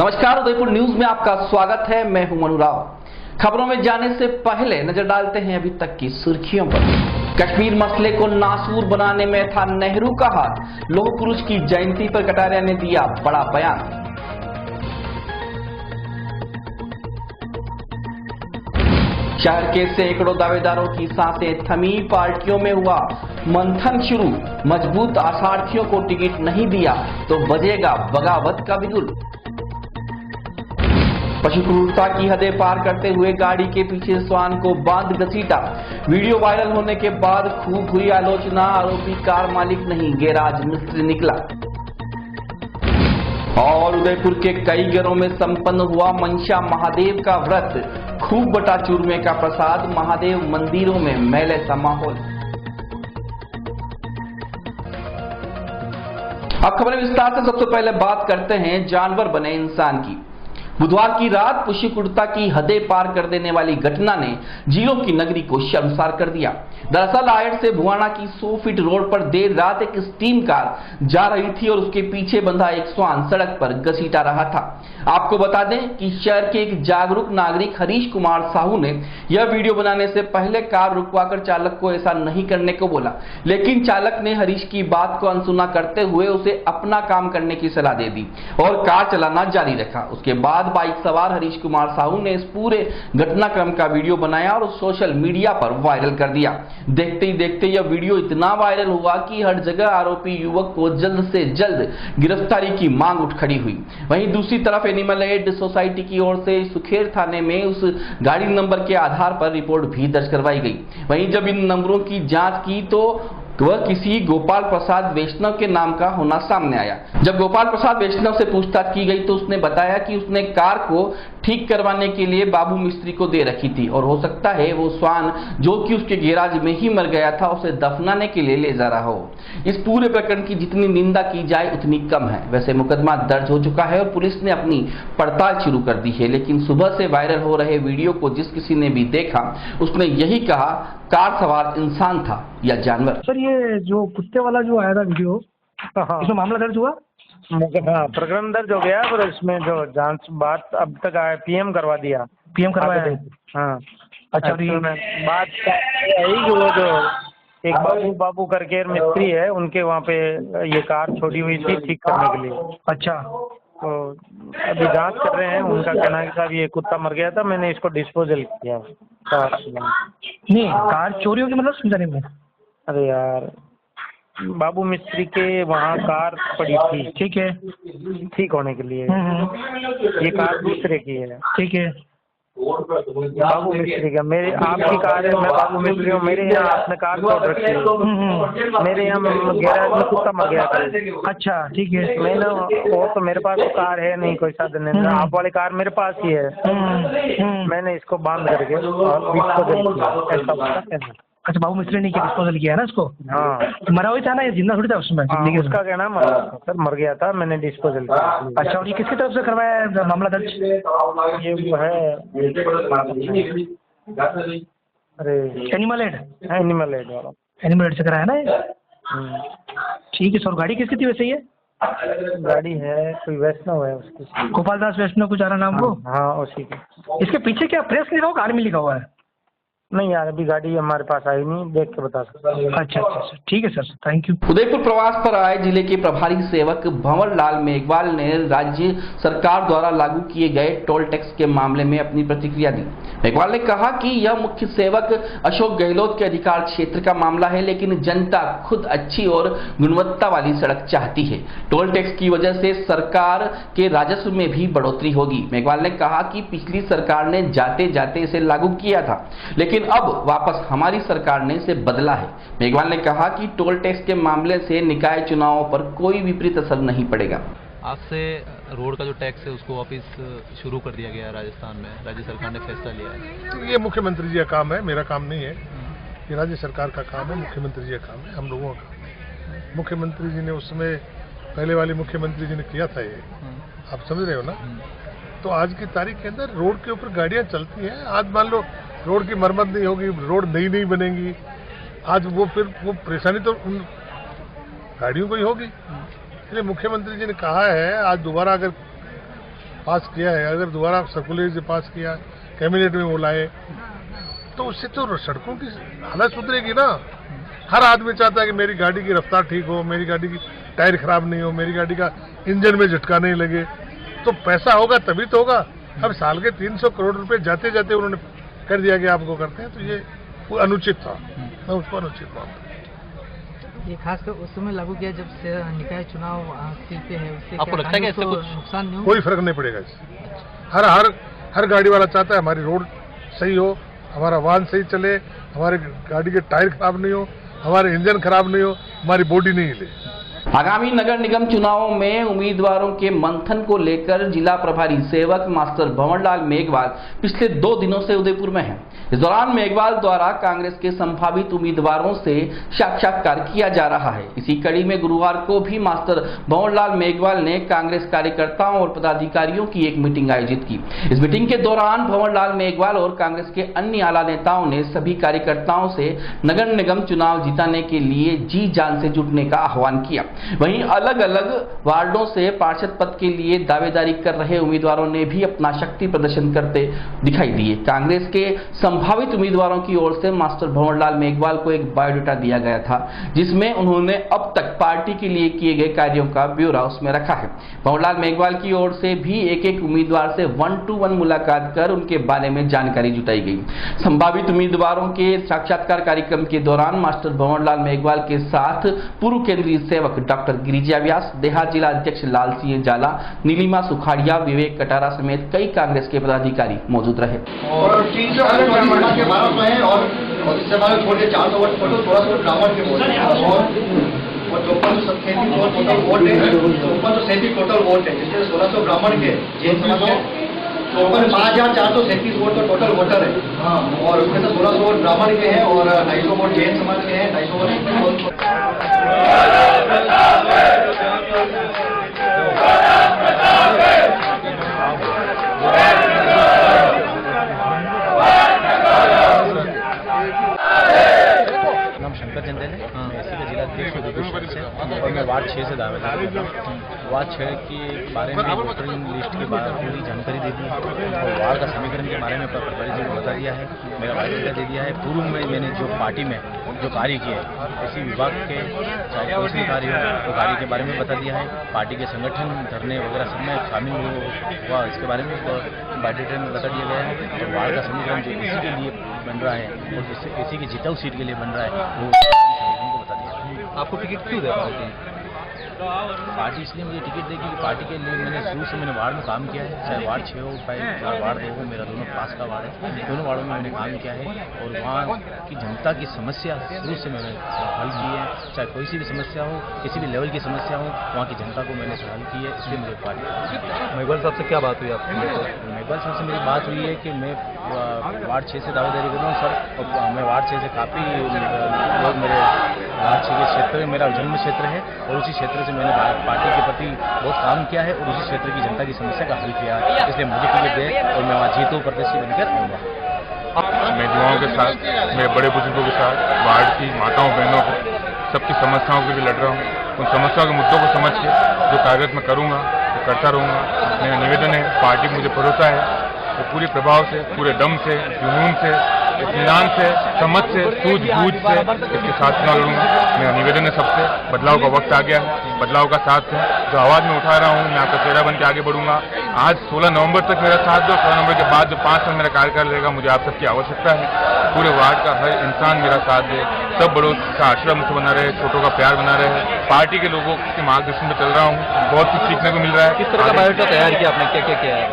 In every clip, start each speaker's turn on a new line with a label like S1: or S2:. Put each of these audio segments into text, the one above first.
S1: नमस्कार, उदयपुर न्यूज में आपका स्वागत है। मैं हूं मनु राव। खबरों में जाने से पहले नजर डालते हैं अभी तक की सुर्खियों पर। कश्मीर मसले को नासूर बनाने में था नेहरू का हाथ। लौह पुरुष की जयंती पर कटारिया ने दिया बड़ा बयान। शहर के सैकड़ों दावेदारों की सांसें थमी, पार्टियों में हुआ मंथन शुरू। मजबूत आसार्थियों को टिकट नहीं दिया तो बजेगा बगावत का बिगुल। पशु क्रूरता की हदें पार करते हुए गाड़ी के पीछे श्वान को बांध घसीटा। वीडियो वायरल होने के बाद खूब हुई आलोचना। आरोपी कार मालिक नहीं, गैराज मिस्त्री निकला। और उदयपुर के कई घरों में संपन्न हुआ मनसा महादेव का व्रत। खूब बटा चूरमे का प्रसाद। महादेव मंदिरों में मेले सा माहौल। अब खबरें विस्तार से। सबसे पहले बात करते हैं जानवर बने इंसान की। बुधवार की रात पशु क्रूरता की हदें पार कर देने वाली घटना ने जीरों की नगरी को शर्मसार कर दिया। दरअसल आयड से भुआना की 100 फीट रोड पर देर रात एक स्टीम कार जा रही थी और उसके पीछे बंधा एक श्वान सड़क पर घसीटा रहा था। आपको बता दें कि शहर के एक जागरूक नागरिक हरीश कुमार साहू ने यह वीडियो बनाने से पहले कार रुकवाकर चालक को ऐसा नहीं करने को बोला, लेकिन चालक ने हरीश की बात को अनसुना करते हुए उसे अपना काम करने की सलाह दे दी और कार चलाना जारी रखा। उसके बाद बाइक सवार हरीश कुमार साहू ने इस पूरे घटनाक्रम का वीडियो बनाया और सोशल मीडिया पर वायरल कर दिया। देखते ही देखते यह वीडियो इतना वायरल हुआ कि हर जगह आरोपी युवक को जल्द से जल्द गिरफ्तारी की मांग उठ खड़ी हुई। वहीं दूसरी तरफ एनिमल एड सोसाइटी की ओर से सुखेर थाने में उस गाड़ी नंबर के आधार पर रिपोर्ट भी दर्ज करवाई गई। वहीं जब इन नंबरों की जांच की तो वह किसी गोपाल प्रसाद वैष्णव के नाम का होना सामने आया। जब गोपाल प्रसाद वैष्णव से पूछताछ की गई तो उसने बताया कि उसने कार को ठीक करवाने के लिए बाबू मिस्त्री को दे रखी थी और हो सकता है वो श्वान जो कि उसके गैराज में ही मर गया था उसे दफनाने के लिए ले जा रहा हो। इस पूरे प्रकरण की जितनी निंदा की जाए उतनी कम है। वैसे मुकदमा दर्ज हो चुका है और पुलिस ने अपनी पड़ताल शुरू कर दी है, लेकिन सुबह से वायरल हो रहे वीडियो को जिस किसी ने भी देखा उसने यही कहा, कार सवार इंसान था या जानवर।
S2: सर, ये जो कुत्ते वाला जो आया था वीडियो, इसमें मामला दर्ज हुआ?
S3: हाँ, प्रकरण दर्ज हो गया और इसमें जो जांच बात अब तक आया पीएम करवा दिया।
S2: पीएम करवाया है?
S3: हाँ।
S2: अच्छा,
S3: बात यही कि वो जो एक बाबू करके मिस्त्री है उनके वहाँ पे ये कार छोड़ी हुई थी ठीक करने के लिए।
S2: अच्छा,
S3: तो अभी जांच कर रहे हैं। उनका कहना है कि साहब ये कुत्ता मर गया था, मैंने इसको डिस्पोजल किया।
S2: नहीं, कार चोरी होगी मतलब समझाने में।
S3: अरे यार, बाबू मिस्त्री के वहाँ कार पड़ी थी,
S2: ठीक है,
S3: ठीक होने के लिए। ये कार दूसरे की है।
S2: ठीक है,
S3: बाबू मिस्त्री का, मेरे आपकी कार है, मैं बाबू मिस्त्री हूँ। मेरे यहाँ आपने कार छोड़ रखी है। मेरे यहाँ गैराज में कुत्ता मर गया था।
S2: अच्छा, ठीक है।
S3: मैंने वो तो मेरे पास तो कार है नहीं, कोई साधन नहीं। आप वाली कार मेरे पास ही है। मैंने इसको बांध करके और इसको ऐसा।
S2: अच्छा, बाबू मिस्त्री ने डिस्पोजल किया है ना इसको?
S3: हाँ।
S2: मरा हुआ था ना, ये जिंदा थोड़ी था उसमें?
S3: उसका कहना सर मर गया था, मैंने डिस्पोजल किया।
S2: अच्छा, और ये किसकी तरफ से करवाया है मामला दर्ज?
S3: ये वो है अरे
S2: एनिमल एड?
S3: एनिमल एड वाला।
S2: एनिमल एड से कराया ना ये? ठीक है सर। गाड़ी किसकी थी वैसे? ये
S3: गाड़ी है कोई वैष्णव है उसकी,
S2: गोपाल दास वैष्णव कुछ आ रहा नाम वो?
S3: हाँ उसी की।
S2: इसके पीछे क्या प्रेस लिखा हुआ, आर्मी लिखा हुआ है?
S3: नहीं यार, अभी गाड़ी हमारे पास आई नहीं, देख के बता सकता हूँ।
S2: अच्छा, ठीक है सर, थैंक यू।
S1: उदयपुर प्रवास पर आए जिले के प्रभारी सेवक भंवर लाल मेघवाल ने राज्य सरकार द्वारा लागू किए गए टोल टैक्स के मामले में अपनी प्रतिक्रिया दी। मेघवाल ने कहा कि यह मुख्य सेवक अशोक गहलोत के अधिकार क्षेत्र का मामला है, लेकिन जनता खुद अच्छी और गुणवत्ता वाली सड़क चाहती है। टोल टैक्स की वजह से सरकार के राजस्व में भी बढ़ोतरी होगी। मेघवाल ने कहा कि पिछली सरकार ने जाते जाते इसे लागू किया था, लेकिन अब वापस हमारी सरकार ने इसे बदला है। मेघवाल ने कहा कि टोल टैक्स के मामले से निकाय चुनावों पर कोई विपरीत असर नहीं पड़ेगा।
S4: आज से रोड का जो टैक्स है उसको वापस शुरू कर दिया गया है राजस्थान में। राज्य सरकार ने फैसला लिया है।
S5: तो ये मुख्यमंत्री जी का काम है, मेरा काम नहीं है। ये राज्य सरकार का काम है, मुख्यमंत्री जी का काम है, हम लोगों का काम है। मुख्यमंत्री जी ने उस समय पहले वाले मुख्यमंत्री जी ने किया था ये, आप समझ रहे हो ना। तो आज की तारीख के अंदर रोड के ऊपर गाड़ियां चलती हैं। आज मान लो रोड की मरम्मत नहीं होगी, रोड नई नहीं बनेगी, आज वो फिर वो परेशानी तो उन गाड़ियों को ही होगी। इसलिए मुख्यमंत्री जी ने कहा है आज दोबारा अगर पास किया है, अगर दोबारा सर्कुलर से पास किया, कैबिनेट में वो लाए, तो उससे तो सड़कों की हालत सुधरेगी ना। हर आदमी चाहता है कि मेरी गाड़ी की रफ्तार ठीक हो, मेरी गाड़ी की टायर खराब नहीं हो, मेरी गाड़ी का इंजन में झटका नहीं लगे, तो पैसा होगा तभी तो होगा। अब साल के 300 करोड़ रुपए जाते जाते उन्होंने कर दिया कि आपको करते हैं, तो ये वो अनुचित था, मैं उसको अनुचित मानता हूं।
S6: ये खासकर उस समय लागू किया जब से निकाय चुनाव सिर पे है, उससे
S4: आपको लगता है कि इससे कुछ
S6: नुकसान नहीं हो?
S5: कोई फर्क नहीं पड़ेगा इससे। हर गाड़ी वाला चाहता है हमारी रोड सही हो, हमारा वाहन सही चले, हमारे गाड़ी के टायर खराब नहीं हो, हमारे इंजन खराब नहीं हो, हमारी बॉडी नहीं हिले।
S1: आगामी नगर निगम चुनावों में उम्मीदवारों के मंथन को लेकर जिला प्रभारी सेवक मास्टर भंवरलाल मेघवाल पिछले 2 दिनों से उदयपुर में हैं। इस दौरान मेघवाल द्वारा कांग्रेस के संभावित उम्मीदवारों से साक्षात्कार किया जा रहा है। इसी कड़ी में गुरुवार को भी मास्टर भंवरलाल मेघवाल ने कांग्रेस कार्यकर्ताओं और पदाधिकारियों की एक मीटिंग आयोजित की। इस मीटिंग के दौरान भंवरलाल मेघवाल और कांग्रेस के अन्य आला नेताओं ने सभी कार्यकर्ताओं से नगर निगम चुनाव जिताने के लिए जी जान से जुटने का आह्वान किया। वहीं अलग अलग वार्डों से पार्षद पद के लिए दावेदारी कर रहे उम्मीदवारों ने भी अपना शक्ति प्रदर्शन करते दिखाई दिए। कांग्रेस के संभावित उम्मीदवारों की ओर से मास्टर भंवरलाल मेघवाल को एक बायोडाटा दिया गया था, जिसमें उन्होंने अब तक पार्टी के लिए किए गए कार्यों का ब्यौरा उसमें रखा है। भंवरलाल मेघवाल की ओर से भी एक उम्मीदवार से 1-to-1 मुलाकात कर उनके बारे में जानकारी जुटाई गई। संभावित उम्मीदवारों के साक्षात्कार कार्यक्रम के दौरान मास्टर भंवरलाल मेघवाल के साथ पूर्व केंद्रीय सेवक डॉक्टर गिरिजा व्यास, देहात जिला अध्यक्ष लाल सिंह जाला, नीलिमा सुखाड़िया, विवेक कटारा समेत कई कांग्रेस के पदाधिकारी मौजूद रहे।
S7: और 300 के 1200 है और इससे हमारे छोटे 400 वोट टोटल 1600 ब्राह्मण के वोट है और 5437 टोटल वोट है, 5437 टोटल वोट है, जिसमें 1600 ब्राह्मण के, जैन समाज के 5437 वोट तो टोटल वोटर है और उसमें से 1600 वोट ब्राह्मण के हैं और 250 वोट जैन समाज के हैं, 250 वोट
S8: नाम शंकर चंदेल है। मैं इसी का जिला अध्यक्ष उदयपुर से और मैं वार्ड 6 से दावेदार कर रहा हूँ। वार्ड 6 के बारे में वोटर लिस्ट के बारे में पूरी जानकारी दे दी और वार्ड का समीकरण के बारे में प्रभारी जी ने बता दिया है, मेरा बायोडाटा दे दिया है। पूर्व में मैंने जो पार्टी में जो कार्य किए इसी विभाग के चाहे कोई भी कार्य हो तो कार्य के बारे में बता दिया है। पार्टी के संगठन धरने वगैरह सब में शामिल हुआ इसके बारे में बायोडाटा में बता दिया गया है। तो वार्ड का समीकरण जो इसी के लिए बन रहा है और इसी की जिताऊ सीट के लिए बन रहा है वो को बता दिया।
S4: आपको टिकट क्यों दे पाती है?
S8: पार्टी इसलिए मुझे टिकट देगी कि पार्टी के लिए मैंने शुरू से मैंने वार्ड में काम किया है, चाहे वार्ड 6 हो चाहे वार्ड 2 हो, मेरा दोनों पास का वार्ड है, दोनों वार्डों में मैंने काम किया है और वहाँ की जनता की समस्या शुरू से मैंने हल की है। चाहे कोई सी भी समस्या हो, किसी भी लेवल की समस्या हो, वहाँ की जनता को मैंने हल की है, इसलिए मुझे पार्टी।
S4: मेघवाल साहब से क्या बात हुई आपकी?
S8: मेघवाल साहब से मेरी बात हुई है कि मैं वार्ड 6 से दावेदारी कर रहा हूँ सर, और मैं वार्ड 6 से काफ़ी लोग मेरे वार्ड 6 के क्षेत्र में मेरा जन्म क्षेत्र है और उसी क्षेत्र से मैंने पार्टी के प्रति बहुत काम किया है और उसी क्षेत्र की जनता की समस्या का हल किया है, इसलिए मुझे टिकट दे और मैं वहाँ जीतू प्रत्याशी बनकर आऊँगा।
S9: मैं युवाओं के साथ, मेरे बड़े बुजुर्गों के साथ, वार्ड की माताओं बहनों को, सबकी समस्याओं के लिए लड़ रहा हूँ। उन समस्याओं के मुद्दों को समझ के जो कार्य मैं करूँगा वो करता रहूँगा। मेरा निवेदन है, पार्टी मुझे भरोसा है तो पूरे प्रभाव से, पूरे दम से, जुनून से, इत्मीनान से, समझ से, सूझबूझ से इसके साथ चुनाव लड़ूंगा। मेरा निवेदन है सबसे, बदलाव का वक्त आ गया है, बदलाव का साथ है, जो आवाज़ में उठा रहा हूँ मैं आपका चेहरा बन के आगे बढ़ूंगा। आज 16 नवंबर तक मेरा साथ दो, 16 नवंबर के बाद जो 5 साल मेरा कार्यकाल रहेगा, मुझे आप सबकी आवश्यकता है। पूरे वार्ड का हर इंसान मेरा साथ दे, सब बड़ों का आश्रय मुझसे बना रहे, छोटों का प्यार बना रहे, पार्टी के लोगों के मार्गदर्शन में चल रहा हूँ, बहुत कुछ सीखने को मिल रहा है।
S4: किस तरह का बायोडाटा तैयार किया आपने, क्या क्या किया है?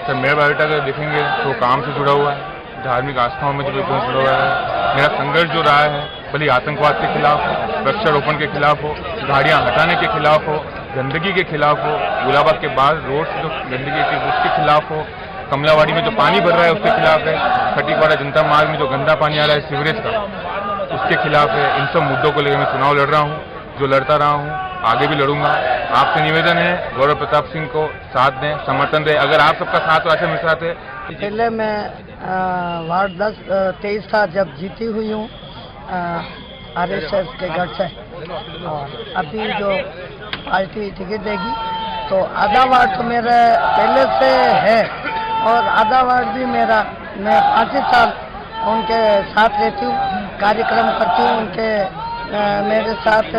S9: सर मेरा बायोडाटा अगर देखेंगे तो काम से जुड़ा हुआ है, धार्मिक आस्थाओं में जो जुड़ा हुआ है, मेरा संघर्ष जो रहा है, भले आतंकवाद के खिलाफ हो, वृक्षारोपण के खिलाफ हो, गाड़ियां हटाने के खिलाफ हो, गंदगी के खिलाफ हो, गुलाबाग के बाद रोड से जो गंदगी थी उसके खिलाफ हो, कमलावाड़ी में जो पानी भर रहा है उसके खिलाफ है, खटीकवाड़ा जनता मार्ग में जो गंदा पानी आ रहा है सीवरेज का उसके खिलाफ है। इन सब मुद्दों को लेकर मैं चुनाव लड़ रहा हूँ, जो लड़ता रहा हूँ, आगे भी लड़ूंगा। आपसे निवेदन है गौरव प्रताप सिंह को साथ दें, समर्थन दें। अगर आप सबका साथ हो ऐसे मेरे साथ है।
S10: पहले मैं वार्ड 23 का जब जीती हुई हूँ RSS के गढ़ से, और अभी जो पार्टी टिकट देगी तो आधा वार्ड तो मेरा पहले से है और आधा वार्ड भी मेरा, मैं 5 साल उनके साथ रहती हूँ, कार्यक्रम करती हूँ उनके। मेरे साथ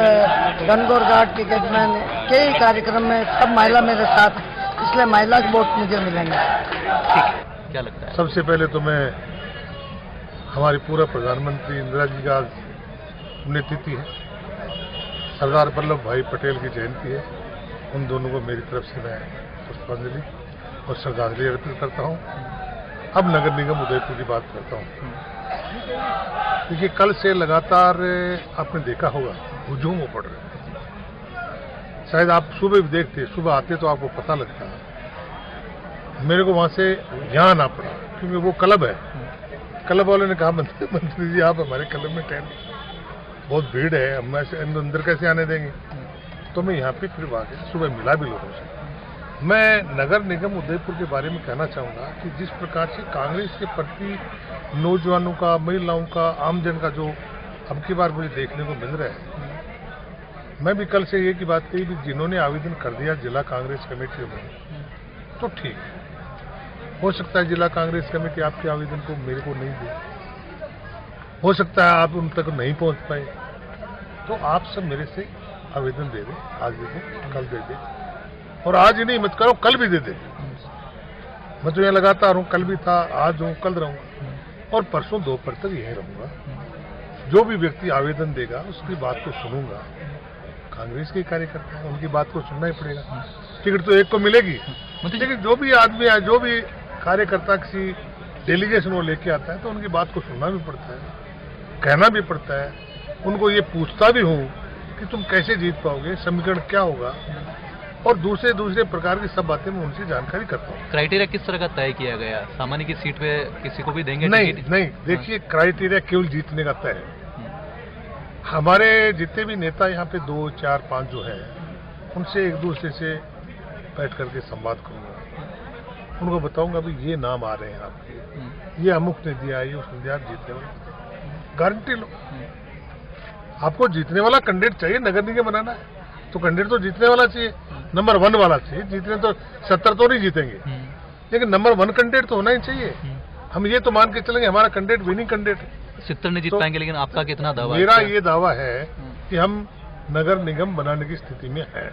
S10: गनगौर घाट की गजमैन कई कार्यक्रम में सब महिला मेरे साथ है, इसलिए महिला के वोट मुझे मिलेंगे।
S4: क्या लगता है?
S5: सबसे पहले तो मैं हमारी पूरा प्रधानमंत्री इंदिरा जी का आज पुण्यतिथि है, सरदार वल्लभ भाई पटेल की जयंती है। उन दोनों को मेरी तरफ से मैं पुष्पांजलि और श्रद्धांजलि अर्पित करता हूँ। अब नगर निगम उदयपुर की बात करता हूँ। देखिए, कल से लगातार आपने देखा होगा हुजूम पड़ रहे हैं। शायद आप सुबह भी देखते, सुबह आते तो आपको पता लगता। मेरे को वहां से यहाँ आना पड़ा क्योंकि वो क्लब है। क्लब वालों ने कहा मंत्री जी आप हमारे क्लब में ठहर, बहुत भीड़ है, हम ऐसे अंदर कैसे आने देंगे। तो मैं यहाँ पे फिर आ गया, सुबह मिला भी लोगों से। मैं नगर निगम उदयपुर के बारे में कहना चाहूँगा कि जिस प्रकार से कांग्रेस के प्रति नौजवानों का, महिलाओं का, आमजन का जो अब की बार मुझे देखने को मिल रहा है, मैं भी कल से ये की बात कही कि जिन्होंने आवेदन कर दिया जिला कांग्रेस कमेटी में, तो ठीक है, हो सकता है जिला कांग्रेस कमेटी आपके आवेदन को मेरे को नहीं दे, हो सकता है आप उन तक नहीं पहुंच पाए, तो आप सब मेरे से आवेदन दे दें, आज दे दें, कल दे दें, और आज ही नहीं मत करो, कल भी दे दें। मैं तो यहाँ लगातार हूँ, कल भी था, आज हूँ, कल रहूँगा और परसों दोपहर तक यहीं रहूँगा। जो भी व्यक्ति आवेदन देगा उसकी बात को सुनूंगा। कांग्रेस के कार्यकर्ता हैं, उनकी बात को सुनना ही पड़ेगा। टिकट तो एक को मिलेगी, लेकिन जो भी आदमी है, जो भी कार्यकर्ता किसी डेलीगेशन वो लेके आता है तो उनकी बात को सुनना भी पड़ता है, कहना भी पड़ता है, उनको ये पूछता भी हूँ कि तुम कैसे जीत पाओगे, समीकरण क्या होगा, और दूसरे प्रकार की सब बातें मैं उनसे जानकारी करता हूँ।
S4: क्राइटेरिया किस तरह का तय किया गया? सामान्य की सीट पे किसी को भी देंगे?
S5: नहीं, देखिए, क्राइटेरिया केवल जीतने का तय है। हमारे जितने भी नेता यहाँ पे 2, 4, 5 जो है, उनसे एक दूसरे से बैठ करके संवाद करूंगा, उनको बताऊंगा भी ये नाम आ रहे हैं आपके, ये अमुक ने दिया, ये उसने दिया, आप जीतने वाला गारंटी लो। आपको जीतने वाला कैंडिडेट चाहिए, नगर निगम बनाना है तो कैंडिडेट तो जीतने वाला चाहिए, नंबर 1 वाला चाहिए। जीतने तो 70 तो नहीं जीतेंगे, लेकिन नंबर 1 कैंडिडेट तो होना ही चाहिए। हम ये तो मान के चलेंगे हमारा कैंडिडेट विनिंग कैंडिडेट है,
S4: 70 नहीं जीत पाएंगे, लेकिन आपका कितना दावा?
S5: मेरा ये दावा है कि हम नगर निगम बनाने की स्थिति में हैं।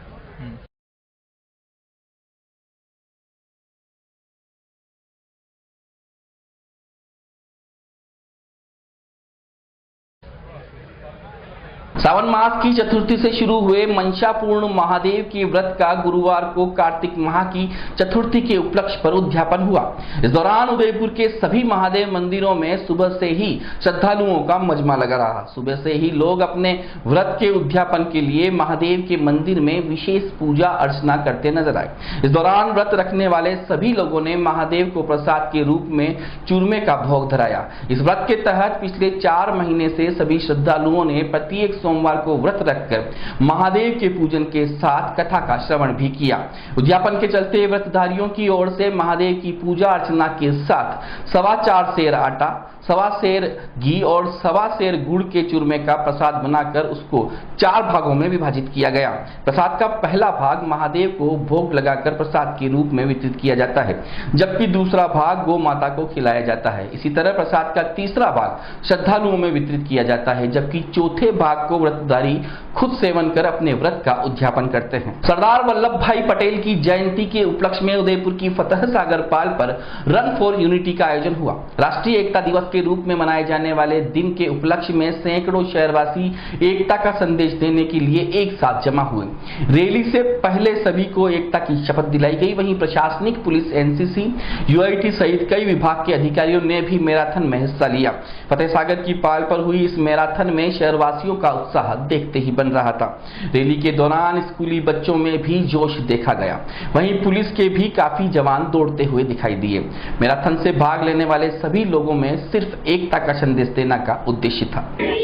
S1: सावन मास की चतुर्थी से शुरू हुए मंशापूर्ण महादेव के व्रत का गुरुवार को कार्तिक माह की चतुर्थी के उपलक्ष्य पर उद्यापन हुआ। इस दौरान उदयपुर के सभी महादेव मंदिरों में सुबह से ही श्रद्धालुओं का मजमा लगा रहा। सुबह से ही लोग अपने व्रत के उद्यापन के लिए महादेव के मंदिर में विशेष पूजा अर्चना करते नजर आए। इस दौरान व्रत रखने वाले सभी लोगों ने महादेव को प्रसाद के रूप में चूरमे का भोग धराया। इस व्रत के तहत पिछले 4 महीने से सभी श्रद्धालुओं ने प्रत्येक सोमवार को व्रत रखकर महादेव के पूजन के साथ कथा का श्रवण भी किया। उद्यापन के चलते व्रतधारियों की ओर से महादेव की पूजा अर्चना के साथ 4.25 सेर आटा, 1.25 सेर घी और 1.25 सेर गुड़ के चूरमे का प्रसाद बनाकर उसको 4 भागों में विभाजित किया गया। प्रसाद का पहला भाग महादेव को भोग लगाकर प्रसाद के रूप में वितरित किया जाता है, जबकि दूसरा भाग गौ माता को खिलाया जाता है। इसी तरह प्रसाद का तीसरा भाग श्रद्धालुओं में वितरित किया जाता है, जबकि चौथे भाग को व्रतधारी खुद सेवन कर अपने व्रत का उद्यापन करते हैं। सरदार वल्लभ भाई पटेल की जयंती के उपलक्ष्य में उदयपुर की फतह सागर पाल पर रन फॉर यूनिटी का आयोजन हुआ। राष्ट्रीय एकता दिवस के रूप में मनाए जाने वाले दिन के उपलक्ष्य में सैकड़ों शहरवासी एकता का संदेश देने के लिए एक साथ जमा हुए। रैली से पहले सभी को एकता की शपथ दिलाई गई। वहीं प्रशासनिक, पुलिस, एनसीसी, यूआईटी सहित कई विभाग के अधिकारियों ने भी मैराथन में हिस्सा लिया। फतेह सागर की पाल पर हुई इस मैराथन में शहरवासियों का उत्साह देखते ही बन रहा था। रैली के दौरान स्कूली बच्चों में भी जोश देखा गया। वहीं पुलिस के भी काफी जवान दौड़ते हुए दिखाई दिए। मैराथन से भाग लेने वाले सभी लोगों में सिर्फ एकता का संदेश देने का उद्देश्य था।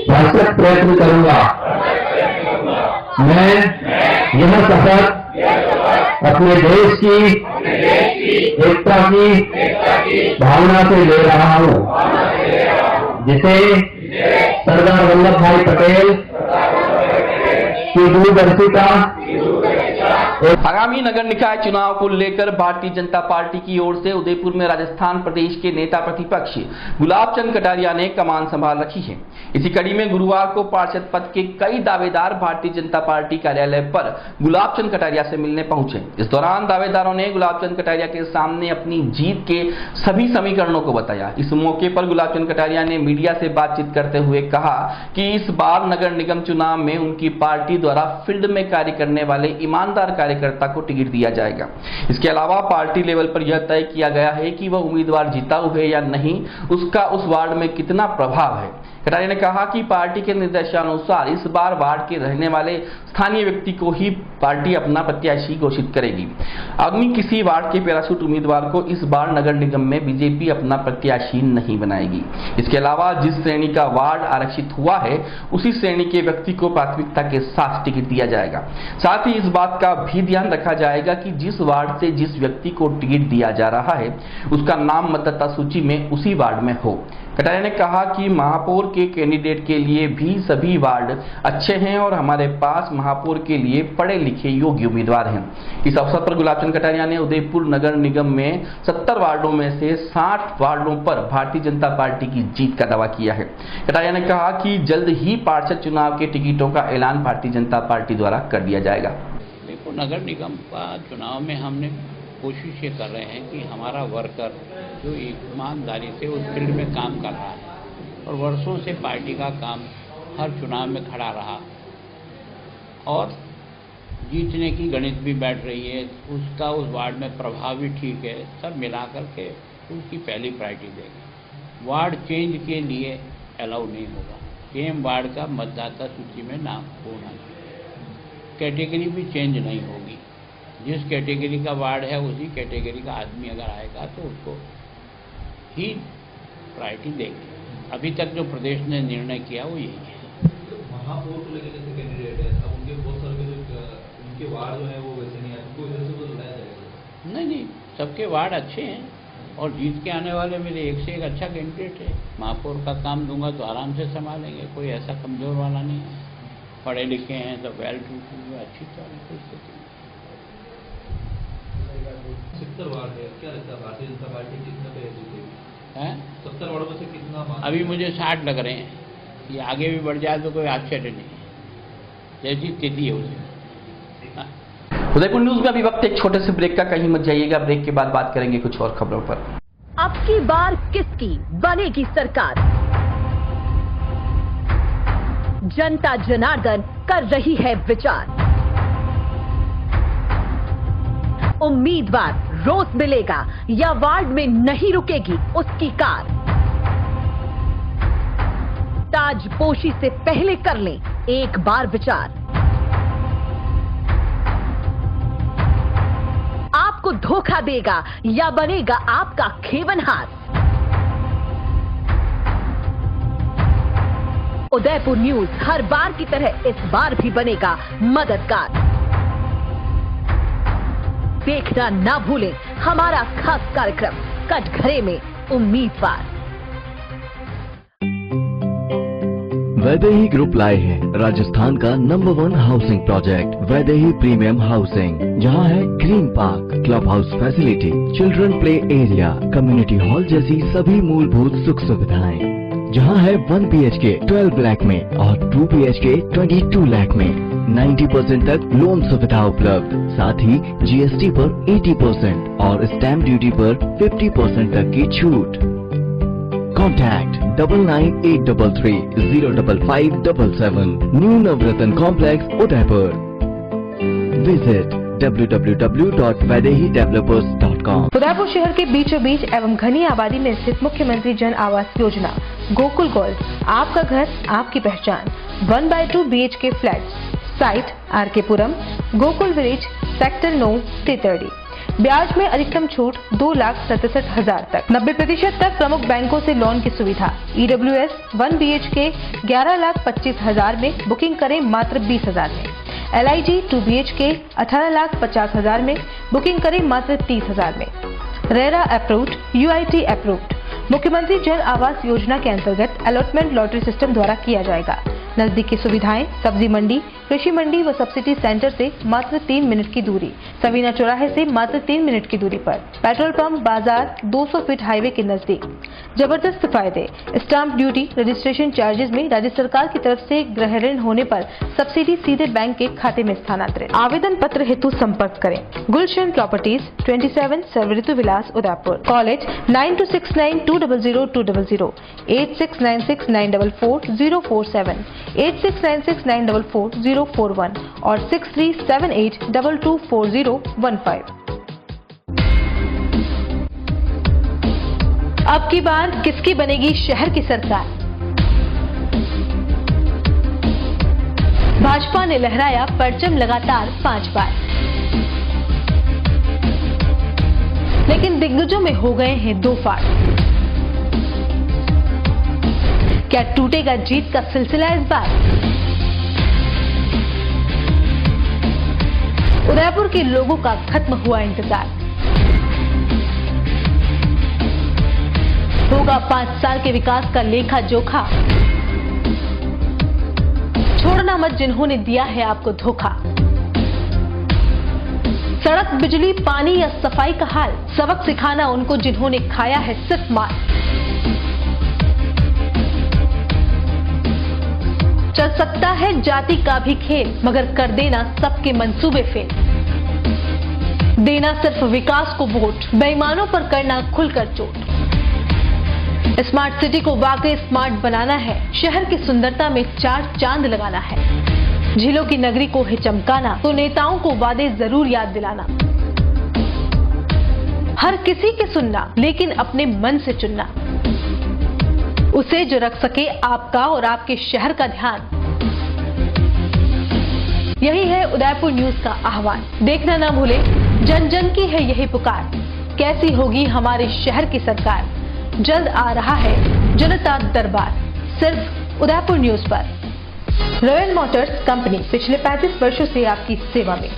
S11: भरसक प्रयत्न करूंगा। मैं यह शपथ अपने देश की एकता की भावना से ले रहा हूं, जिसे सरदार वल्लभ भाई पटेल की दूरदर्शिता
S1: आगामी नगर निकाय चुनाव को लेकर भारतीय जनता पार्टी की ओर से उदयपुर में राजस्थान प्रदेश के नेता प्रतिपक्ष गुलाब चंद कटारिया ने कमान संभाल रखी है। इसी कड़ी में गुरुवार को पार्षद पद के कई दावेदार भारतीय जनता पार्टी कार्यालय पर गुलाब चंद कटारिया से मिलने पहुंचे। इस दौरान दावेदारों ने गुलाब चंद कटारिया के सामने अपनी जीत के सभी समीकरणों को बताया। इस मौके पर गुलाब चंद कटारिया ने मीडिया से बातचीत करते हुए कहा कि इस बार नगर निगम चुनाव में उनकी पार्टी द्वारा फील्ड में कार्य करने वाले ईमानदार कार्यकर्ता को टिकट दिया जाएगा। इसके अलावा पार्टी लेवल पर यह तय किया गया है कि वह उम्मीदवार जीता हुए या नहीं, उसका उस वार्ड में कितना प्रभाव है। कटारिया ने कहा कि पार्टी के निर्देशानुसार इस बार वार्ड के रहने वाले स्थानीय व्यक्ति को ही पार्टी अपना प्रत्याशी घोषित करेगी। अन्य किसी वार्ड के पैराशूट उम्मीदवार को इस बार नगर निगम में बीजेपी अपना प्रत्याशी नहीं बनाएगी। इसके अलावा जिस श्रेणी का वार्ड आरक्षित हुआ है उसी श्रेणी के व्यक्ति को प्राथमिकता के साथ टिकट दिया जाएगा। साथ ही इस बात का भी ध्यान रखा जाएगा कि जिस वार्ड से जिस व्यक्ति को टिकट दिया जा रहा है उसका नाम मतदाता सूची में उसी वार्ड में हो। कटारिया ने कहा कि महापौर के कैंडिडेट के लिए भी सभी वार्ड अच्छे हैं और हमारे पास महापौर के लिए पढ़े लिखे योग्य उम्मीदवार हैं। इस अवसर पर गुलाब चंद कटारिया ने उदयपुर नगर निगम में 70 वार्डों में से 60 वार्डों पर भारतीय जनता पार्टी की जीत का दावा किया है। कटारिया ने कहा कि जल्द ही पार्षद चुनाव के टिकटों का ऐलान भारतीय जनता पार्टी द्वारा कर दिया जाएगा।
S12: देखो, नगर निगम का चुनाव में हमने कोशिश ये कर रहे हैं कि हमारा वर्कर जो ईमानदारी से उस फील्ड में काम कर रहा है और वर्षों से पार्टी का काम हर चुनाव में खड़ा रहा और जीतने की गणित भी बैठ रही है, उसका उस वार्ड में प्रभाव भी ठीक है, सब मिला करके उसकी पहली प्रायोरिटी देंगे। वार्ड चेंज के लिए अलाउ नहीं होगा। सेम वार्ड का मतदाता सूची में नाम होना चाहिए। कैटेगरी भी चेंज नहीं होगी। जिस कैटेगरी का वार्ड है उसी कैटेगरी का आदमी अगर आएगा तो उसको ही प्रायोरिटी देंगे। अभी तक जो प्रदेश ने निर्णय किया वो यही है।
S4: महापौर को लेकर जैसे कैंडिडेट है, अब उनके बहुत सारे जो उनके वार्ड जो है वो वैसे नहीं है, उनको इधर से तो लगाया जाएगा।
S12: नहीं, सबके वार्ड अच्छे हैं और जीत के आने वाले मेरे एक से एक अच्छा कैंडिडेट है। महापौर का काम दूंगा तो आराम से संभालेंगे, कोई ऐसा कमजोर वाला नहीं है। पढ़े लिखे हैं तो वेल टू अच्छी स्थिति।
S4: 70 वार्ड है, क्या लगता है भारतीय जनता पार्टी कितना पे जीतेगी? 70 वार्डों में से कितना?
S12: अभी मुझे 60 लग रहे हैं। ये आगे भी बढ़ जाए तो कोई आश्चर्य नहीं, जैसी स्थिति है उसे।
S1: उदयपुर न्यूज में अभी वक्त एक छोटे से ब्रेक का, कहीं मत जाइएगा। ब्रेक के बाद बात करेंगे कुछ और खबरों पर।
S13: अब की बार किसकी बनेगी सरकार? जनता जनार्दन कर रही है विचार। उम्मीदवार रोज मिलेगा या वार्ड में नहीं रुकेगी उसकी कार? ताजपोशी से पहले कर लें एक बार विचार। आपको धोखा देगा या बनेगा आपका खेवनहार? उदयपुर न्यूज हर बार की तरह इस बार भी बनेगा मददगार। देखना ना भूलें हमारा खास कार्यक्रम कटघरे में उम्मीदवार।
S14: वैदेही ग्रुप लाए हैं राजस्थान का number 1 housing project Vaidehi premium housing, जहां है green park, club house facility, children play area, community hall जैसी सभी मूलभूत सुख सुविधाएं। जहां है 1 BHK 12 लाख में और 2 BHK 22 लाख में 90% तक लोन सुविधा उपलब्ध। साथ ही GST पर 80% और स्टैम्प ड्यूटी पर 50% तक की छूट। Contact 9983305577 new Navratan complex Udaipur. Visit www.vaidehidevelopers.com।
S15: Udaipur शहर के बीचों बीच एवं घनी आबादी में स्थित मुख्यमंत्री जन आवास योजना गोकुल गोल्ड, आपका घर आपकी पहचान। 1/2 BHK फ्लैट, साइट RK पुरम, गोकुल विलेज, सेक्टर 9, तीतरडी। ब्याज में अधिकतम छूट 2,67,000 तक। 90% तक प्रमुख बैंकों से लोन की सुविधा। EWS 1 BHK 11,25,000 में, बुकिंग करें मात्र 20,000 में। LIG 2 BHK 18,50,000 में, बुकिंग करें मात्र 30,000 में। RERA approved, UIT approved. मुख्यमंत्री जन आवास योजना के अंतर्गत अलॉटमेंट लॉटरी सिस्टम द्वारा किया जाएगा। नजदीकी सुविधाएं, सब्जी मंडी, कृषि मंडी व सब्सिडी सेंटर से मात्र 3 मिनट की दूरी, सवीना चौराहे से मात्र 3 मिनट की दूरी पर, पेट्रोल पंप, बाजार, 200 फीट हाईवे के नजदीक। जबरदस्त फायदे, स्टाम्प ड्यूटी, रजिस्ट्रेशन चार्जेस में राज्य सरकार की तरफ से गृह ऋण होने पर सब्सिडी सीधे बैंक के खाते में स्थानांतरित। आवेदन पत्र हेतु संपर्क करें Gulshan properties, 27 Sarvritu Vilas, Udaipur. Call at 9269200200, 8696944047, 8696944041 और 6378224015। अब की बार किसकी बनेगी शहर की सरकार? भाजपा ने लहराया परचम लगातार 5 बार, लेकिन दिग्गजों में हो गए हैं 2 फाड़। क्या टूटेगा जीत का सिलसिला इस बार? उदयपुर के लोगों का खत्म हुआ इंतजार। होगा 5 साल के विकास का लेखा जोखा। छोड़ना मत जिन्होंने दिया है आपको धोखा। सड़क, बिजली, पानी या सफाई का हाल, सबक सिखाना उनको जिन्होंने खाया है सिर्फ मार। चल सकता है जाति का भी खेल, मगर कर देना सबके मंसूबे फेल। देना सिर्फ विकास को वोट, बेईमानों पर करना खुलकर चोट। स्मार्ट सिटी को वाकई स्मार्ट बनाना है, शहर की सुंदरता में 4 चांद लगाना है। झीलों की नगरी को है चमकाना, तो नेताओं को वादे जरूर याद दिलाना। हर किसी की सुनना, लेकिन अपने मन से चुनना, उसे जो रख सके आपका और आपके शहर का ध्यान। यही है उदयपुर न्यूज का आह्वान। देखना ना भूले, जन जन की है यही पुकार। कैसी होगी हमारे शहर की सरकार? जल्द आ रहा है जनता दरबार, सिर्फ उदयपुर न्यूज पर। रॉयल मोटर्स कंपनी पिछले 35 वर्षों से आपकी सेवा में।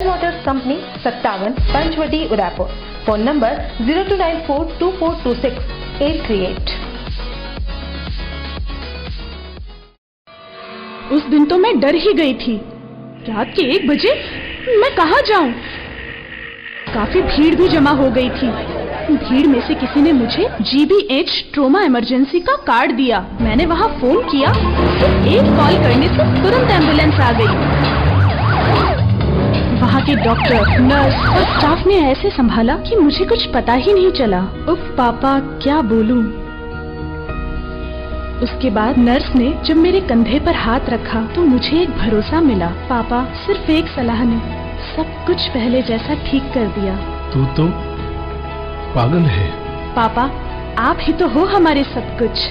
S15: Motors company 57 Panchvati Udaipur. Phone number 02942426-838।
S16: उस दिन तो मैं डर ही गई थी। रात के 1 बजे मैं कहाँ जाऊं? काफी भीड़ भी जमा हो गई थी। भीड़ में से किसी ने मुझे GBH ट्रोमा इमरजेंसी का कार्ड दिया। मैंने वहाँ फोन किया, सिर्फ एक कॉल करने से तुरंत एम्बुलेंस आ गई। वहाँ के डॉक्टर, नर्स और स्टाफ ने ऐसे संभाला कि मुझे कुछ पता ही नहीं चला। उफ पापा, क्या बोलूं। उसके बाद नर्स ने जब मेरे कंधे पर हाथ रखा तो मुझे एक भरोसा मिला। पापा, सिर्फ एक सलाह ने सब कुछ पहले जैसा ठीक कर दिया।
S5: तू तो पागल है।
S16: पापा, आप ही तो हो हमारे सब कुछ।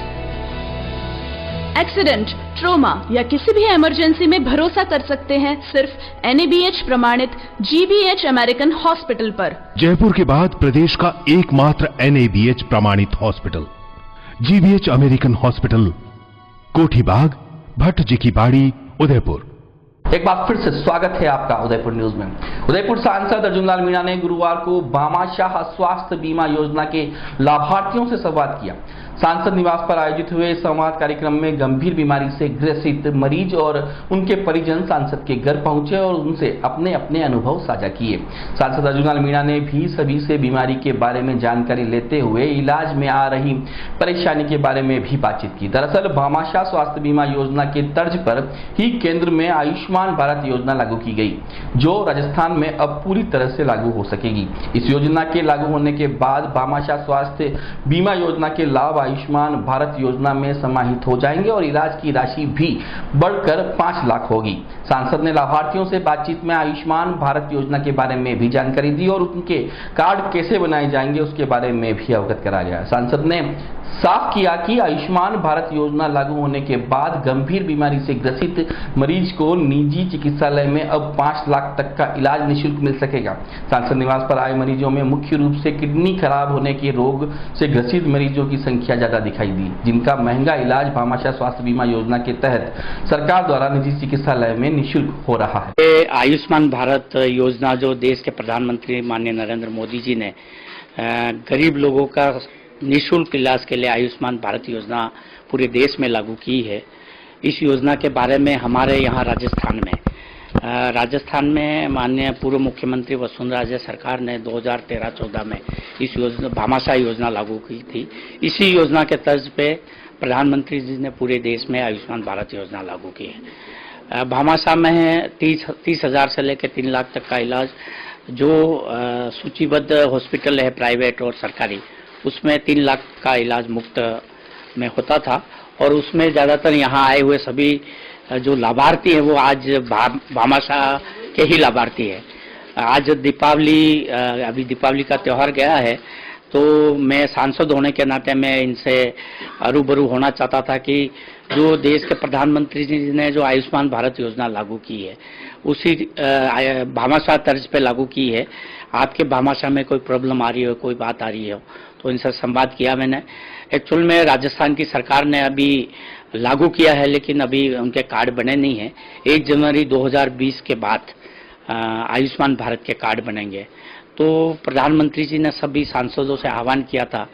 S16: एक्सीडेंट, ट्रोमा या किसी भी इमरजेंसी में भरोसा कर सकते हैं सिर्फ NABH प्रमाणित GBH अमेरिकन हॉस्पिटल पर।
S17: जयपुर के बाद प्रदेश का एकमात्र NABH प्रमाणित हॉस्पिटल GBH अमेरिकन हॉस्पिटल, कोठी बाग, भट्ट जी की बाड़ी, उदयपुर।
S1: एक बार फिर से स्वागत है आपका उदयपुर न्यूज में। उदयपुर सांसद अर्जुन लाल मीणा ने गुरुवार को भामाशाह स्वास्थ्य बीमा योजना के लाभार्थियों से संवाद किया। सांसद निवास पर आयोजित हुए संवाद कार्यक्रम में गंभीर बीमारी से ग्रसित मरीज और उनके परिजन सांसद के घर पहुंचे और उनसे अपने अपने अनुभव साझा किए। सांसद अर्जुन लाल मीणा ने भी सभी से बीमारी के बारे में जानकारी लेते हुए इलाज में आ रही परेशानी के बारे में भी बातचीत की। दरअसल भामाशाह स्वास्थ्य बीमा योजना के तर्ज पर ही केंद्र में आयुष्मान आयुष्मान भारत योजना लागू की गई, जो राजस्थान में अब पूरी तरह से लागू हो सकेगी। इस योजना के लागू होने के बाद भामाशाह स्वास्थ्य बीमा योजना के लाभ आयुष्मान भारत योजना में समाहित हो जाएंगे और इलाज की राशि भी बढ़कर 5 लाख होगी। सांसद ने लाभार्थियों से बातचीत में आयुष्मान भारत योजना के बारे में भी जानकारी दी और उनके कार्ड कैसे बनाए जाएंगे उसके बारे में भी अवगत कराया। सांसद ने साफ किया कि आयुष्मान भारत योजना लागू होने के बाद गंभीर बीमारी से ग्रसित मरीज को निजी चिकित्सालय में अब 5 लाख तक का इलाज निःशुल्क मिल सकेगा। सांसद निवास पर आए मरीजों में मुख्य रूप से किडनी खराब होने के रोग से ग्रसित मरीजों की संख्या ज्यादा दिखाई दी, जिनका महंगा इलाज भामाशाह स्वास्थ्य बीमा योजना के तहत सरकार द्वारा निजी चिकित्सालय में निःशुल्क हो रहा है।
S12: आयुष्मान भारत योजना जो देश के प्रधानमंत्री माननीय नरेंद्र मोदी जी ने गरीब लोगों का निःशुल्क इलाज के लिए आयुष्मान भारत योजना पूरे देश में लागू की है। इस योजना के बारे में हमारे यहाँ राजस्थान में माननीय पूर्व मुख्यमंत्री वसुंधरा राजे सरकार ने 2013-14 में इस योजना भामाशाह योजना लागू की थी। इसी योजना के तर्ज पे प्रधानमंत्री जी ने पूरे देश में आयुष्मान भारत योजना लागू की है। भामाशाह में 30,000 से लेकर 3 लाख तक का इलाज जो सूचीबद्ध हॉस्पिटल है प्राइवेट और सरकारी, उसमें 3 लाख का इलाज मुफ्त में होता था और उसमें ज़्यादातर यहाँ आए हुए सभी जो लाभार्थी हैं वो आज भामाशाह के ही लाभार्थी हैं। आज अभी दीपावली का त्यौहार गया है, तो मैं सांसद होने के नाते मैं इनसे रूबरू होना चाहता था कि जो देश के प्रधानमंत्री जी ने जो आयुष्मान भारत योजना लागू की है उसी भामाशाह तर्ज पे लागू की है। आपके भामाशाह में कोई प्रॉब्लम आ रही हो, कोई बात आ रही हो, तो इनसे संवाद किया मैंने। एक्चुअल में राजस्थान की सरकार ने अभी लागू किया है लेकिन अभी उनके कार्ड बने नहीं हैं। 1 जनवरी 2020 के बाद आयुष्मान भारत के कार्ड बनेंगे। तो प्रधानमंत्री जी ने सभी सांसदों से आह्वान किया था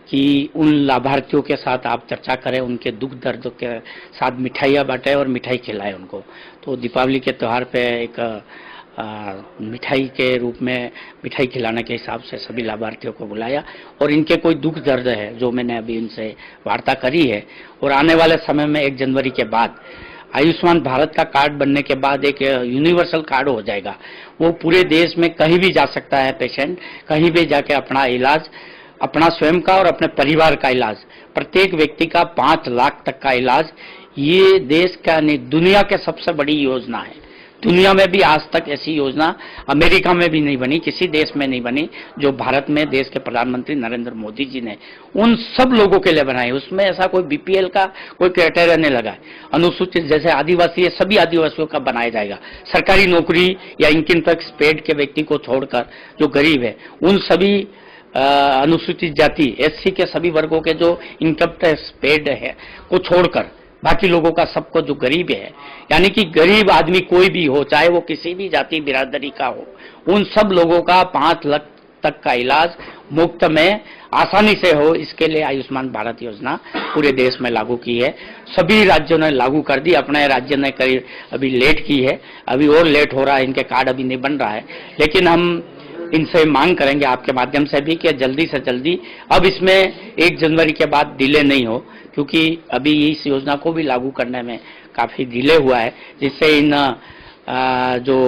S12: कि उन लाभार्थियों के साथ आप चर्चा करें, उनके दुख दर्द के साथ मिठाइयाँ बांटें और मिठाई खिलाएं उनको। तो दीपावली के त्यौहार पे एक मिठाई के रूप में मिठाई खिलाने के हिसाब से सभी लाभार्थियों को बुलाया और इनके कोई दुख दर्द है जो मैंने अभी इनसे वार्ता करी है और आने वाले समय में 1 जनवरी के बाद आयुष्मान भारत का कार्ड बनने के बाद एक यूनिवर्सल कार्ड हो जाएगा। वो पूरे देश में कहीं भी जा सकता है पेशेंट, कहीं भी जाके अपना इलाज, अपना स्वयं का और अपने परिवार का इलाज, प्रत्येक व्यक्ति का 5 लाख तक का इलाज, ये देश का नहीं दुनिया के सबसे बड़ी योजना है। दुनिया में भी आज तक ऐसी योजना अमेरिका में भी नहीं बनी, किसी देश में नहीं बनी, जो भारत में देश के प्रधानमंत्री नरेंद्र मोदी जी ने उन सब लोगों के लिए बनाई। उसमें ऐसा कोई बीपीएल का कोई क्राइटेरिया नहीं लगा। अनुसूचित जैसे आदिवासी है, सभी आदिवासियों का बनाया जाएगा। सरकारी नौकरी या इनकम टैक्स पेड के व्यक्ति को छोड़कर जो गरीब है उन सभी अनुसूचित जाति एससी के सभी वर्गों के जो इनकम टैक्स पेड है को छोड़कर बाकी लोगों का सबको जो गरीब है, यानी कि गरीब आदमी कोई भी हो, चाहे वो किसी भी जाति बिरादरी का हो, उन सब लोगों का 5 लाख तक का इलाज मुफ्त में आसानी से हो, इसके लिए आयुष्मान भारत योजना पूरे देश में लागू की है। सभी राज्यों ने लागू कर दी, अपने राज्य ने करीब अभी लेट की है, अभी और लेट हो रहा है, इनके कार्ड अभी नहीं बन रहा है। लेकिन हम इनसे मांग करेंगे आपके माध्यम से भी कि जल्दी से जल्दी अब इसमें 1 जनवरी के बाद डिले नहीं हो, क्योंकि अभी इस योजना को भी लागू करने में काफी डिले हुआ है, जिससे इन जो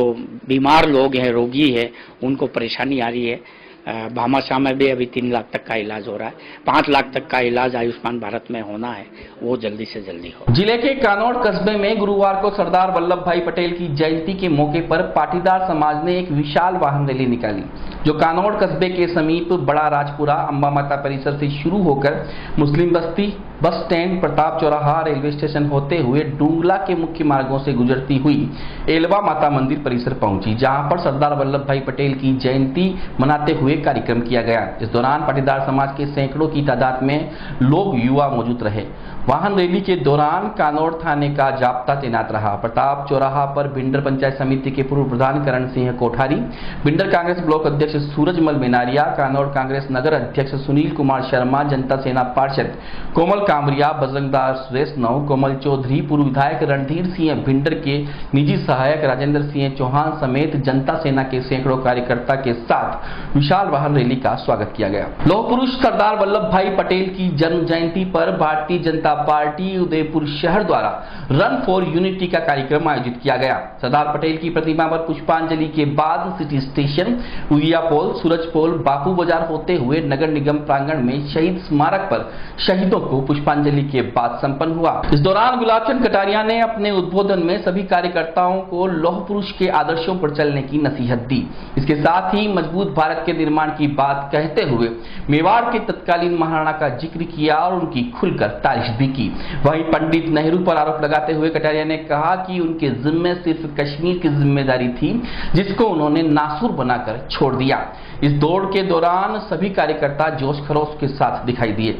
S12: बीमार लोग हैं, रोगी है, उनको परेशानी आ रही है। भामाशाह में भी अभी 3 लाख तक का इलाज हो रहा है, 5 लाख तक का इलाज आयुष्मान भारत में होना है, वो जल्दी से जल्दी हो।
S1: जिले के कानौड़ कस्बे में गुरुवार को सरदार वल्लभ भाई पटेल की जयंती के मौके पर पाटीदार समाज ने एक विशाल वाहन रैली निकाली, जो कानौड़ कस्बे के समीप बड़ा राजपुरा अंबा माता परिसर से शुरू होकर मुस्लिम बस्ती, बस स्टैंड, प्रताप चौराहा, रेलवे स्टेशन होते हुए डूंगला के मुख्य मार्गों से गुजरती हुई एलवा माता मंदिर परिसर पहुंची, जहां पर सरदार वल्लभ भाई पटेल की जयंती मनाते हुए कार्यक्रम किया गया। इस दौरान पाटीदार समाज के सैकड़ों की तादाद में लोग, युवा मौजूद रहे। वाहन रैली के दौरान कानौड़ थाने का जाब्ता तैनात रहा। प्रताप चौराहा पर भिंडर पंचायत समिति के पूर्व प्रधान करण सिंह कोठारी, भिंडर कांग्रेस ब्लॉक अध्यक्ष सूरजमल मेनारिया, कानौड़ कांग्रेस नगर अध्यक्ष सुनील कुमार शर्मा, जनता सेना पार्षद कोमल कामरिया, बजरंगदास वैष्णव, कोमल चौधरी, पूर्व विधायक रणधीर सिंह भिंडर के निजी सहायक राजेंद्र सिंह चौहान समेत जनता सेना के सैकड़ों कार्यकर्ता के साथ विशाल विशाल वाहन रैली का स्वागत किया गया। लौह पुरुष सरदार वल्लभ भाई पटेल की जन्म जयंती पर भारतीय जनता पार्टी उदयपुर शहर द्वारा रन फॉर यूनिटी का कार्यक्रम आयोजित किया गया। सरदार पटेल की प्रतिमा पर पुष्पांजलि के बाद सिटी स्टेशन, उड़िया पोल, सूरज पोल, बापू बाजार होते हुए नगर निगम प्रांगण में शहीद स्मारक पर शहीदों को पुष्पांजलि के बाद संपन्न हुआ। इस दौरान गुलाबचंद कटारिया ने अपने उद्बोधन में सभी कार्यकर्ताओं को लौह पुरुष के आदर्शों पर चलने की नसीहत दी। इसके साथ ही मजबूत भारत के निर्माण की बात कहते हुए मेवाड़ के तत्कालीन महाराणा का जिक्र किया और उनकी खुलकर तारीफ भी की। वहीं पंडित नेहरू पर आरोप लगाते हुए कटारिया ने कहा कि उनके जिम्मे सिर्फ कश्मीर की जिम्मेदारी थी, जिसको उन्होंने नासूर बनाकर छोड़ दिया। इस दौड़ के दौरान सभी कार्यकर्ता जोश खरोश के साथ दिखाई दिए।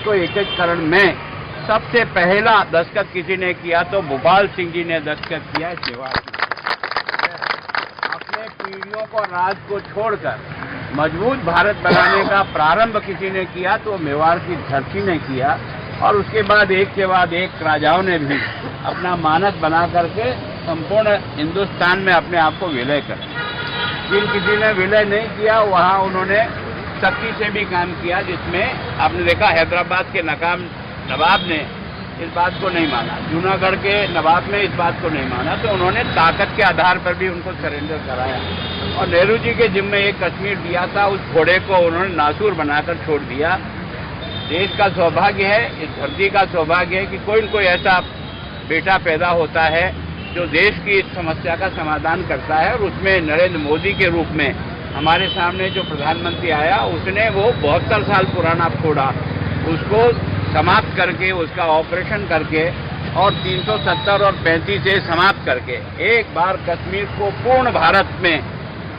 S12: को एकीकरण में सबसे पहला दस्तखत किसी ने किया तो भोपाल सिंह जी ने दस्तखत किया। अपने पीढ़ियों को राज को छोड़कर मजबूत भारत बनाने का प्रारंभ किसी ने किया तो मेवाड़ की धरती ने किया, और उसके बाद एक के बाद एक राजाओं ने भी अपना मानक बना करके संपूर्ण हिंदुस्तान में अपने आप को विलय कर। जिन किसी ने विलय नहीं किया वहां उन्होंने सख्ती से भी काम किया, जिसमें आपने देखा हैदराबाद के नवाब ने इस बात को नहीं माना, जूनागढ़ के नवाब ने इस बात को नहीं माना, तो उन्होंने ताकत के आधार पर भी उनको सरेंडर कराया। और नेहरू जी के जिम्मे एक कश्मीर दिया था, उस घोड़े को उन्होंने नासूर बनाकर छोड़ दिया। देश का सौभाग्य है, इस धरती का सौभाग्य है कि कोई न कोई ऐसा बेटा पैदा होता है जो देश की इस समस्या का समाधान करता है। और उसमें नरेंद्र मोदी के रूप में हमारे सामने जो प्रधानमंत्री आया, उसने वो 72 साल पुराना फोड़ा उसको समाप्त करके, उसका ऑपरेशन करके और 370 और 35 से समाप्त करके एक बार कश्मीर को पूर्ण भारत में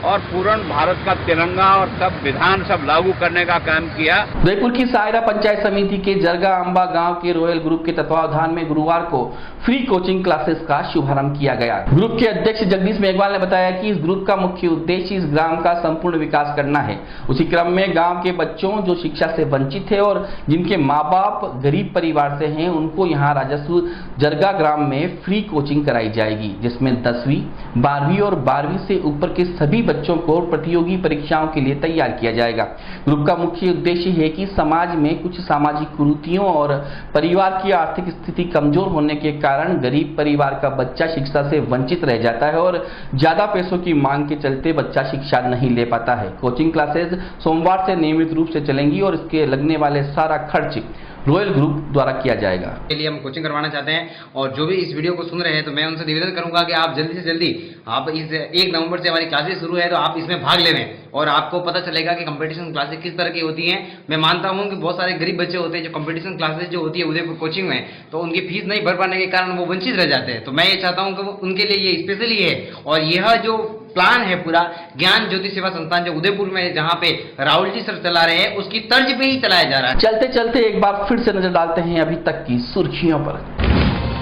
S12: और पूर्ण भारत का तिरंगा और सब विधान सब लागू करने का काम किया।
S1: उदयपुर की सायरा पंचायत समिति के जरगा अंबा गांव के रॉयल ग्रुप के तत्वावधान में गुरुवार को फ्री कोचिंग क्लासेस का शुभारंभ किया गया। ग्रुप के अध्यक्ष जगदीश मेघवाल ने बताया कि इस ग्रुप का मुख्य उद्देश्य इस ग्राम का संपूर्ण विकास करना है। उसी क्रम में गाँव के बच्चों जो शिक्षा से वंचित है और जिनके माँ बाप गरीब परिवार से हैं, उनको यहाँ राजस्व जरगा ग्राम में फ्री कोचिंग कराई जाएगी, जिसमें 10वीं, 12वीं और 12वीं से ऊपर के सभी बच्चों को प्रतियोगी परीक्षाओं के लिए तैयार किया जाएगा। ग्रुप का मुख्य उद्देश्य है कि समाज में कुछ सामाजिक कुरीतियों और परिवार की आर्थिक स्थिति कमजोर होने के कारण गरीब परिवार का बच्चा शिक्षा से वंचित रह जाता है और ज्यादा पैसों की मांग के चलते बच्चा शिक्षा नहीं ले पाता है। कोचिंग क्लासेस सोमवार से नियमित रूप से चलेंगी और इसके लगने वाले सारा खर्च रॉयल ग्रुप द्वारा किया जाएगा।
S18: के लिए हम कोचिंग करवाना चाहते हैं, और जो भी इस वीडियो को सुन रहे हैं तो मैं उनसे निवेदन करूंगा कि आप जल्दी से जल्दी आप इस 1 नवंबर से हमारी क्लासेस शुरू है तो आप इसमें भाग ले लें और आपको पता चलेगा कि कंपटीशन क्लासेस किस तरह की होती हैं। मैं मानता हूं कि बहुत सारे गरीब बच्चे होते हैं जो कंपटीशन क्लासेस जो होती है उदयपुर कोचिंग में, तो उनकी फीस नहीं भर पाने के कारण वो वंचित रह जाते हैं। तो मैं ये चाहता हूँ कि उनके लिए ये स्पेशली है, और यह जो प्लान है पूरा ज्ञान ज्योति सेवा संस्थान जो उदयपुर में जहां पे राहुल जी सर चला रहे हैं उसकी तर्ज पे ही चलाया जा रहा है।
S1: चलते चलते एक बार फिर से नजर डालते हैं अभी तक की सुर्खियों पर।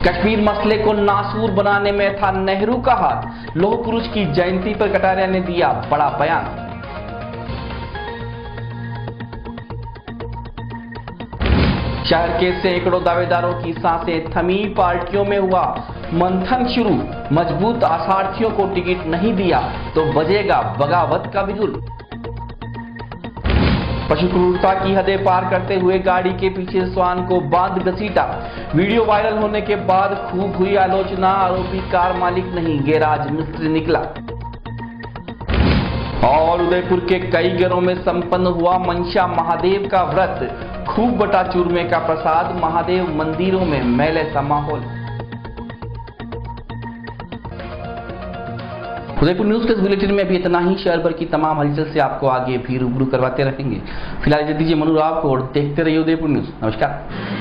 S1: कश्मीर मसले को नासूर बनाने में था नेहरू का हाथ, लौह पुरुष की जयंती पर कटारिया ने दिया बड़ा बयान। शहर के सैकड़ों दावेदारों की सांसें थमी, पार्टियों में हुआ मंथन शुरू। मजबूत आसार्थियों को टिकट नहीं दिया तो बजेगा बगावत का बिगुल। पशु क्रूरता की हदें पार करते हुए गाड़ी के पीछे श्वान को बांध घसीटा। वीडियो वायरल होने के बाद खूब हुई आलोचना। आरोपी कार मालिक नहीं, गैराज मिस्त्री निकला। और उदयपुर के कई घरों में संपन्न हुआ मनसा महादेव का व्रत। खूब बटा चूरमे का प्रसाद, महादेव मंदिरों में मेले सा माहौल। उदयपुर न्यूज के इस बुलेटिन में भी इतना ही। शहर भर की तमाम हलचल से आपको आगे भी रूबरू करवाते रहेंगे। फिलहाल दीजिए मनोराव को और देखते रहिए उदयपुर न्यूज। नमस्कार।